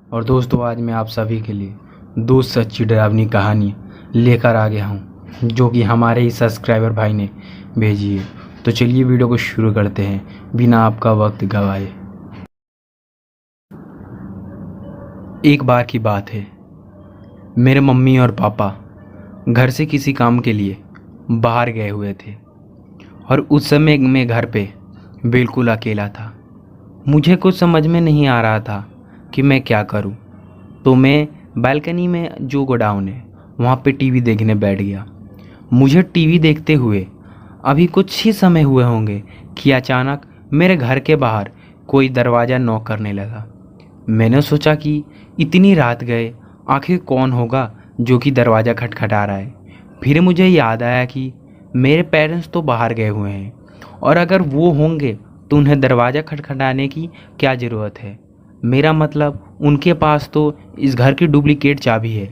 और दोस्तों, आज मैं आप सभी के लिए दो सच्ची डरावनी कहानी लेकर आ गया हूँ जो कि हमारे ही सब्सक्राइबर भाई ने भेजी है। तो चलिए वीडियो को शुरू करते हैं बिना आपका वक्त गवाए। एक बार की बात है, मेरे मम्मी और पापा घर से किसी काम के लिए बाहर गए हुए थे और उस समय मैं घर पे बिल्कुल अकेला था। मुझे कुछ समझ में नहीं आ रहा था कि मैं क्या करूं। तो मैं बालकनी में जो गोडाउन है वहाँ पे टीवी देखने बैठ गया। मुझे टीवी देखते हुए अभी कुछ ही समय हुए होंगे कि अचानक मेरे घर के बाहर कोई दरवाज़ा नॉक करने लगा। मैंने सोचा कि इतनी रात गए आखिर कौन होगा जो कि दरवाज़ा खटखटा रहा है। फिर मुझे याद आया कि मेरे पेरेंट्स तो बाहर गए हुए हैं और अगर वो होंगे तो उन्हें दरवाज़ा खटखटाने की क्या ज़रूरत है। मेरा मतलब उनके पास तो इस घर की डुप्लीकेट चाबी है,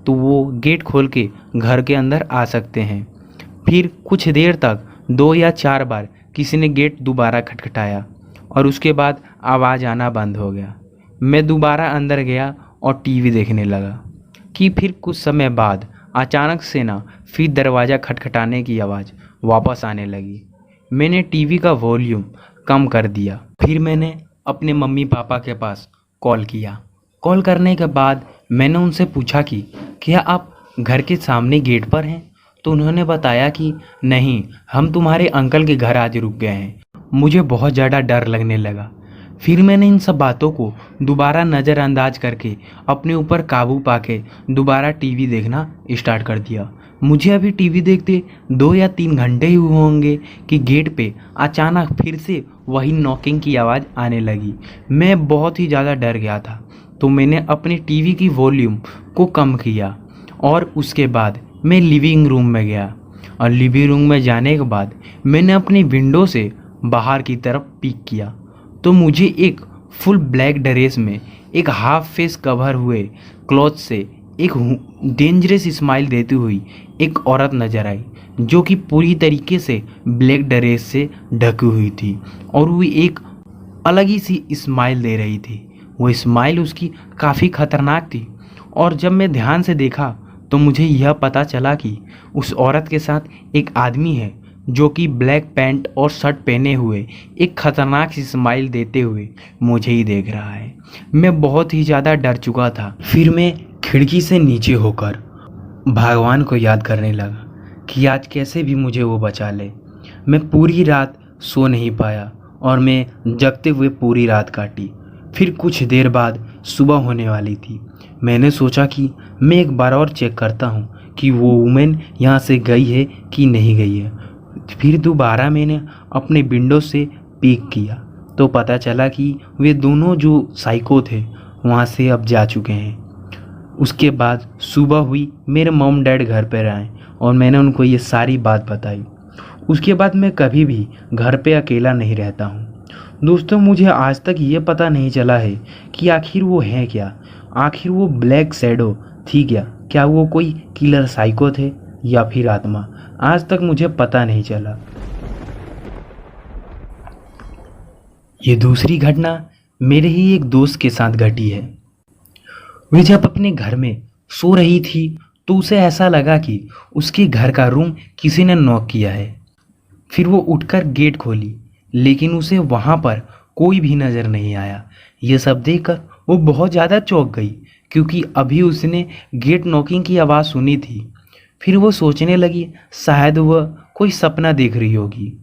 तो वो गेट खोल के घर के अंदर आ सकते हैं। फिर कुछ देर तक 2 या 4 बार किसी ने गेट दोबारा खटखटाया और उसके बाद आवाज़ आना बंद हो गया। मैं दोबारा अंदर गया और टीवी देखने लगा कि फिर कुछ समय बाद अचानक से ना फिर दरवाज़ा खटखटाने की आवाज़ वापस आने लगी। मैंने टीवी का वॉल्यूम कम कर दिया। फिर मैंने अपने मम्मी पापा के पास कॉल किया। कॉल करने के बाद मैंने उनसे पूछा कि क्या आप घर के सामने गेट पर हैं। तो उन्होंने बताया कि नहीं, हम तुम्हारे अंकल के घर आज रुक गए हैं। मुझे बहुत ज़्यादा डर लगने लगा। फिर मैंने इन सब बातों को दोबारा नज़रअंदाज करके अपने ऊपर काबू पाके दोबारा टीवी देखना स्टार्ट कर दिया। मुझे अभी टीवी देखते 2 या 3 घंटे ही हुए होंगे कि गेट पे अचानक फिर से वही नॉकिंग की आवाज़ आने लगी। मैं बहुत ही ज़्यादा डर गया था, तो मैंने अपने टीवी की वॉल्यूम को कम किया और उसके बाद मैं लिविंग रूम में गया। और लिविंग रूम में जाने के बाद मैंने अपनी विंडो से बाहर की तरफ पीक किया, तो मुझे एक फुल ब्लैक ड्रेस में एक हाफ फेस कवर हुए क्लॉथ से एक डेंजरस स्माइल देती हुई एक औरत नज़र आई, जो कि पूरी तरीके से ब्लैक ड्रेस से ढकी हुई थी और वो एक अलग ही सी स्माइल दे रही थी। वो स्माइल उसकी काफ़ी खतरनाक थी और जब मैं ध्यान से देखा तो मुझे यह पता चला कि उस औरत के साथ एक आदमी है जो कि ब्लैक पैंट और शर्ट पहने हुए एक खतरनाक सी स्माइल देते हुए मुझे ही देख रहा है। मैं बहुत ही ज़्यादा डर चुका था। फिर मैं खिड़की से नीचे होकर भगवान को याद करने लगा कि आज कैसे भी मुझे वो बचा ले। मैं पूरी रात सो नहीं पाया और मैं जगते हुए पूरी रात काटी। फिर कुछ देर बाद सुबह होने वाली थी। मैंने सोचा कि मैं एक बार और चेक करता हूँ कि वो वुमेन यहाँ से गई है कि नहीं गई है। फिर दोबारा मैंने अपने विंडो से पीक किया तो पता चला कि वे दोनों जो साइको थे वहाँ से अब जा चुके हैं। उसके बाद सुबह हुई, मेरे मॉम डैड घर पर आए और मैंने उनको ये सारी बात बताई। उसके बाद मैं कभी भी घर पे अकेला नहीं रहता हूँ। दोस्तों, मुझे आज तक ये पता नहीं चला है कि आखिर वो हैं क्या। आखिर वो ब्लैक शैडो थी क्या वो कोई किलर साइको थे या फिर आत्मा। आज तक मुझे पता नहीं चला। ये दूसरी घटना मेरे ही एक दोस्त के साथ घटी है। वे जब अपने घर में सो रही थी तो उसे ऐसा लगा कि उसके घर का रूम किसी ने नॉक किया है। फिर वो उठकर गेट खोली, लेकिन उसे वहाँ पर कोई भी नज़र नहीं आया। ये सब देखकर वो बहुत ज़्यादा चौंक गई, क्योंकि अभी उसने गेट नॉकिंग की आवाज़ सुनी थी। फिर वो सोचने लगी शायद वह कोई सपना देख रही होगी।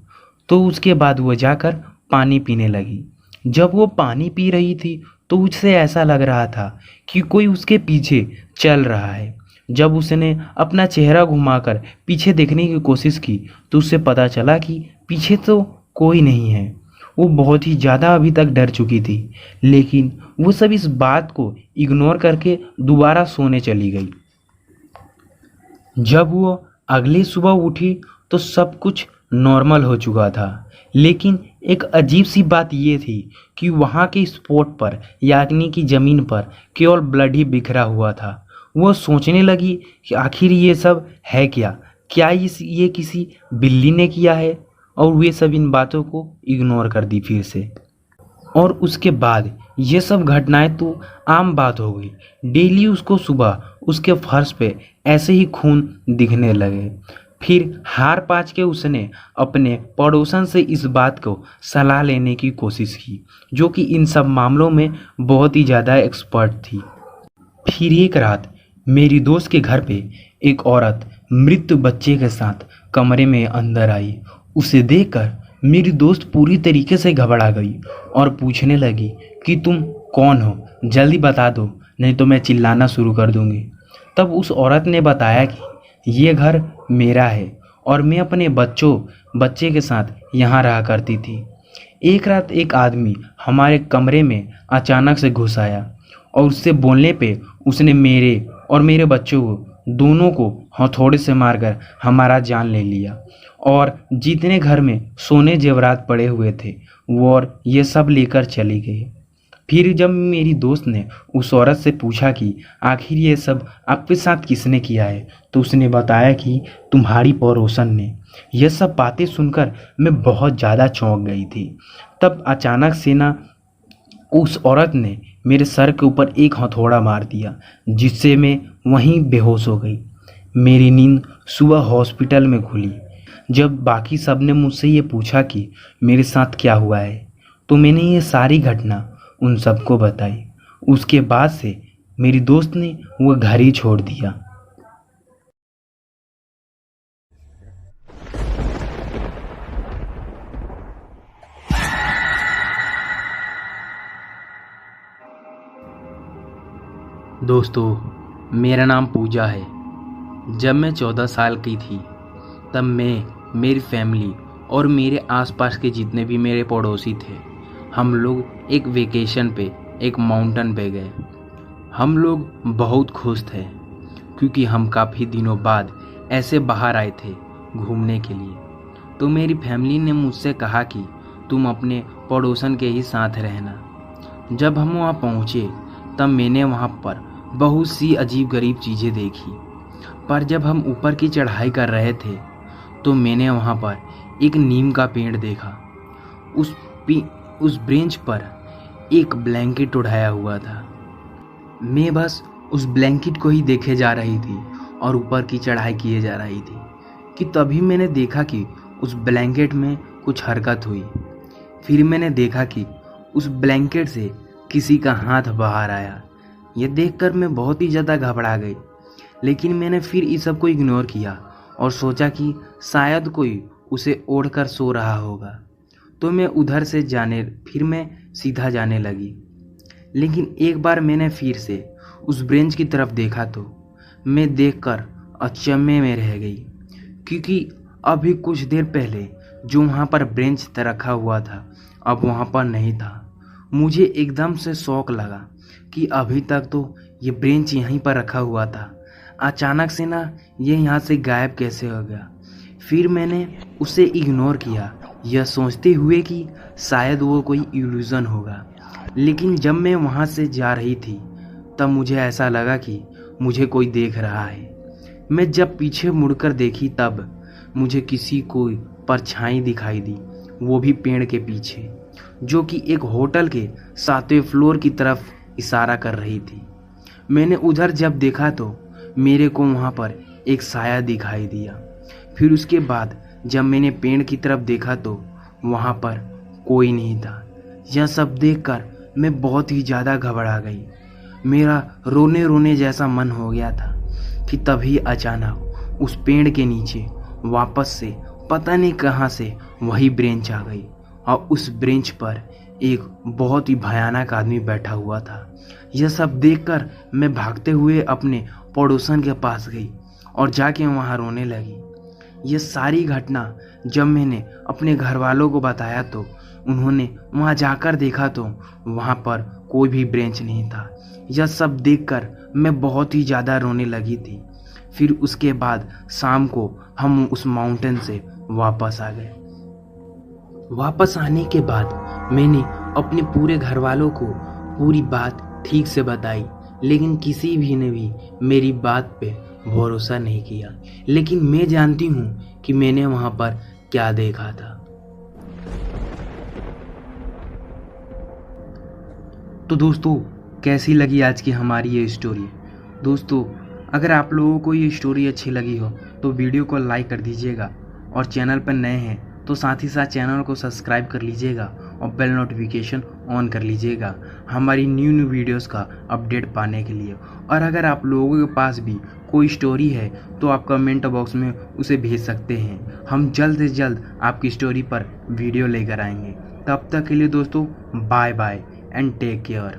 तो उसके बाद वो जाकर पानी पीने लगी। जब वो पानी पी रही थी तो उसे ऐसा लग रहा था कि कोई उसके पीछे चल रहा है। जब उसने अपना चेहरा घुमाकर पीछे देखने की कोशिश की तो उसे पता चला कि पीछे तो कोई नहीं है। वो बहुत ही ज़्यादा अभी तक डर चुकी थी, लेकिन वो सब इस बात को इग्नोर करके दोबारा सोने चली गई। जब वो अगली सुबह उठी तो सब कुछ नॉर्मल हो चुका था, लेकिन एक अजीब सी बात ये थी कि वहाँ के स्पॉट पर यानी कि ज़मीन पर केवल ब्लड ही बिखरा हुआ था। वो सोचने लगी कि आखिर ये सब है क्या, क्या ये किसी बिल्ली ने किया है। और वे सब इन बातों को इग्नोर कर दी फिर से। और उसके बाद ये सब घटनाएं तो आम बात हो गई। डेली उसको सुबह उसके फर्श पे ऐसे ही खून दिखने लगे। फिर हार पाँच के उसने अपने पड़ोसन से इस बात को सलाह लेने की कोशिश की, जो कि इन सब मामलों में बहुत ही ज़्यादा एक्सपर्ट थी। फिर एक रात मेरी दोस्त के घर पे एक औरत मृत बच्चे के साथ कमरे में अंदर आई। उसे देखकर मेरी दोस्त पूरी तरीके से घबरा गई और पूछने लगी कि तुम कौन हो, जल्दी बता दो, नहीं तो मैं चिल्लाना शुरू कर दूंगी। तब उस औरत ने बताया कि ये घर मेरा है और मैं अपने बच्चे के साथ यहाँ रहा करती थी। एक रात एक आदमी हमारे कमरे में अचानक से घुस आया और उससे बोलने पे उसने मेरे और मेरे बच्चों को दोनों को हथौड़े से मारकर हमारा जान ले लिया और जितने घर में सोने जेवरात पड़े हुए थे वो और ये सब लेकर चली गई। फिर जब मेरी दोस्त ने उस औरत से पूछा कि आखिर ये सब आपके साथ किसने किया है, तो उसने बताया कि तुम्हारी पड़ोसन ने। यह सब बातें सुनकर मैं बहुत ज़्यादा चौंक गई थी। तब अचानक से ना उस औरत ने मेरे सर के ऊपर एक हथौड़ा मार दिया, जिससे मैं वहीं बेहोश हो गई। मेरी नींद सुबह हॉस्पिटल में खुली। जब बाकी सब ने मुझसे ये पूछा कि मेरे साथ क्या हुआ है, तो मैंने ये सारी घटना उन सबको बताई। उसके बाद से मेरी दोस्त ने वो घर ही छोड़ दिया। दोस्तों, मेरा नाम पूजा है। जब मैं 14 साल की थी, तब मैं, मेरी फैमिली और मेरे आसपास के जितने भी मेरे पड़ोसी थे, हम लोग एक वेकेशन पे एक माउंटेन पे गए। हम लोग बहुत खुश थे क्योंकि हम काफ़ी दिनों बाद ऐसे बाहर आए थे घूमने के लिए। तो मेरी फैमिली ने मुझसे कहा कि तुम अपने पड़ोसन के ही साथ रहना। जब हम वहाँ पहुँचे तब मैंने वहाँ पर बहुत सी अजीब गरीब चीज़ें देखी। पर जब हम ऊपर की चढ़ाई कर रहे थे तो मैंने वहाँ पर एक नीम का पेड़ देखा। उस ब्रेंच पर एक ब्लैंकेट उड़ाया हुआ था। मैं बस उस ब्लैंकेट को ही देखे जा रही थी और ऊपर की चढ़ाई किए जा रही थी कि तभी मैंने देखा कि उस ब्लैंकेट में कुछ हरकत हुई। फिर मैंने देखा कि उस ब्लैंकेट से किसी का हाथ बाहर आया। ये देखकर मैं बहुत ही ज़्यादा घबरा गई, लेकिन मैंने फिर इस सब को इग्नोर किया और सोचा कि शायद कोई उसे ओढ़कर सो रहा होगा। तो मैं उधर से फिर मैं सीधा जाने लगी। लेकिन एक बार मैंने फिर से उस ब्रेंच की तरफ देखा तो मैं देखकर अचंभे में रह गई, क्योंकि अभी कुछ देर पहले जो वहाँ पर ब्रेंच रखा हुआ था अब वहाँ पर नहीं था। मुझे एकदम से शौक लगा कि अभी तक तो ये ब्रेंच यहीं पर रखा हुआ था, अचानक से ना ये यहाँ से गायब कैसे हो गया। फिर मैंने उसे इग्नोर किया, यह सोचते हुए कि शायद वो कोई इल्यूज़न होगा। लेकिन जब मैं वहाँ से जा रही थी तब मुझे ऐसा लगा कि मुझे कोई देख रहा है। मैं जब पीछे मुड़कर देखी तब मुझे किसी कोई परछाई दिखाई दी, वो भी पेड़ के पीछे, जो कि एक होटल के 7वें फ्लोर की तरफ इशारा कर रही थी। मैंने उधर जब देखा तो मेरे को वहाँ पर एक साया दिखाई दिया। फिर उसके बाद जब मैंने पेड़ की तरफ देखा तो वहाँ पर कोई नहीं था। यह सब देखकर मैं बहुत ही ज़्यादा घबरा गई। मेरा रोने रोने जैसा मन हो गया था कि तभी अचानक उस पेड़ के नीचे वापस से पता नहीं कहाँ से वही ब्रेंच आ गई और उस ब्रेंच पर एक बहुत ही भयानक आदमी बैठा हुआ था। यह सब देखकर मैं भागते हुए अपने पड़ोसन के पास गई और जाके वहाँ रोने लगी। यह सारी घटना जब मैंने अपने घर वालों को बताया तो उन्होंने वहाँ जाकर देखा तो वहाँ पर कोई भी ब्रेंच नहीं था। यह सब देखकर मैं बहुत ही ज़्यादा रोने लगी थी। फिर उसके बाद शाम को हम उस माउंटेन से वापस आ गए। वापस आने के बाद मैंने अपने पूरे घर वालों को पूरी बात ठीक से बताई, लेकिन किसी भी ने भी मेरी बात पे भरोसा नहीं किया। लेकिन मैं जानती हूँ कि मैंने वहाँ पर क्या देखा था। तो दोस्तों, कैसी लगी आज की हमारी ये स्टोरी? दोस्तों, अगर आप लोगों को ये स्टोरी अच्छी लगी हो तो वीडियो को लाइक कर दीजिएगा, और चैनल पर नए हैं तो साथ ही साथ चैनल को सब्सक्राइब कर लीजिएगा और बेल नोटिफिकेशन ऑन कर लीजिएगा हमारी न्यू वीडियोस का अपडेट पाने के लिए। और अगर आप लोगों के पास भी कोई स्टोरी है तो आप कमेंट बॉक्स में उसे भेज सकते हैं। हम जल्द से जल्द आपकी स्टोरी पर वीडियो लेकर आएंगे। तब तक के लिए दोस्तों, bye bye and take care.